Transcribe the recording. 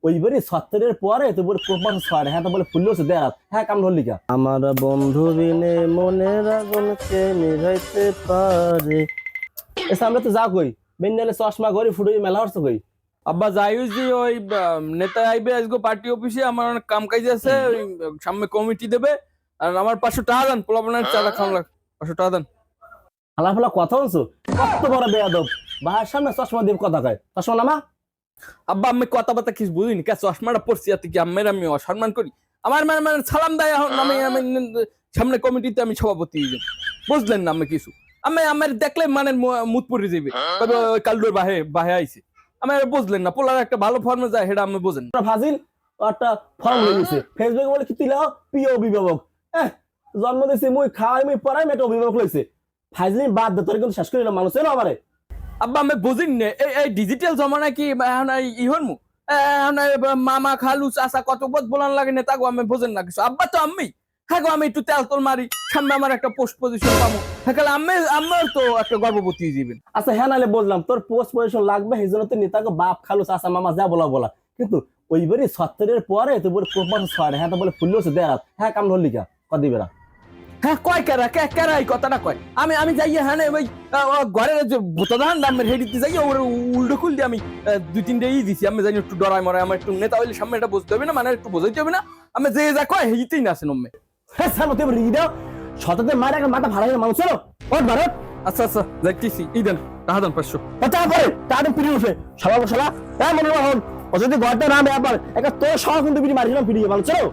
ওইবারই সত্তরের পরে তো বলে প্রমাণ ছয় হ্যাঁ তো বলে ফুললো দেখ হ্যাঁ কাম ধরলি কা আমার বন্ধু বিনে মনের আগুনকে নিভাইতে পারে এ সামনে তো যা কই বেন্ডালে চশমা গরি ফুটুই মেলা হচ্ছে কই আব্বা যাইও যে ওই নেতা আইবে আজকে পার্টি অফিসে আমার অনেক কাম কাজ আছে ওই সামনে কমিটি দেবে আর আমার 500 টাকা দেন পোলাপনের চাটা খাওয়া লাগ 500 টাকা দেন হালাফালা কথা বলছো কত বড় বেয়াদব বাহার সামনে চশমা দিয়ে কথা কয় চশমা নামা আব্বা আমি কথাবার্তা কিছু বুঝিনি কে চশমাটা পড়ছি এত কি আমি অসম্মান করি আমার মানে সালাম দেয় এখন আমি সামনে কমিটিতে আমি সভাপতি বুঝলেন না আমি কিছু আমি আমার দেখলে মানে মুত পড়ে যাবে তবে ওই কালুর বাহে আইছে আমি বুঝলেন না পোলার একটা ভালো ফর্মে যায় সেটা আমি বুঝেন ফাজিল একটা ফর্ম হয়ে গেছে ফেসবুকে বলে কি তুইলা প্রিয় অভিভাবক জন্ম দিয়েছি মুই খাওয়াই মুই পড়াই মেয়েটা অভিভাবক লইছে ফাইজলি বাদ দে তোর কিন্তু শেষ করে মানুষের আমারে আব্বা আমি বুঝিনি না এই ডিজিটাল জমানা কি এখন ইহন মু এখন মামা খালু চাচা কত পথ বলান লাগে নেতা গো আমি বুঝেন না কিছু আব্বা তো আমি হ্যাঁ গো আমি একটু তেল তোল মারি সামনে আমার একটা পোস্ট পজিশন পাবো হ্যাঁ আমার তো একটা গর্ভবতী জীবন আচ্ছা হ্যাঁ নাহলে বুঝলাম তোর পোস্ট পজিশন লাগবে সেই জন্য তুই নেতাকে বাপ খালু চাচা মামা যা বলা কিন্তু ওইবারই সত্তরের পরে তো বলে প্রমাণ ছয় হ্যাঁ তো বলে ফুললো দেখ হ্যাঁ কাম ধরলি কা কদিবেরা হ্যাঁ কয় কেরা এই কথাটা কয় আমি যাই হ্যাঁ ওই ঘরের যে বোতদান দামের হেডিতে যাই ওর উল্টো খুলতে আমি 2-3 ই দিছি আমি জানি একটু ডরাই মরাই আমার একটু নেতা হইলে সামনে এটা বুঝতে হবে না মানে একটু বোঝাইতে হবে না আমি যে যা কয় হেইতেই না আছে নম্মে হ্যাঁ স্যার মতে রিগি দাও শততে মারে একটা মাথা ভাড়া মানুষ চলো ওর ভারত আচ্ছা যাইতেছি দেন টাকা দেন 500 কথা পরে তাদের পিড়ি উঠে সবাই হ্যাঁ মনে হন ও যদি ঘরটা না ব্যাপার একটা তোর সহ কিন্তু পিড়ি মারিলাম পিড়ি মানুষ চলো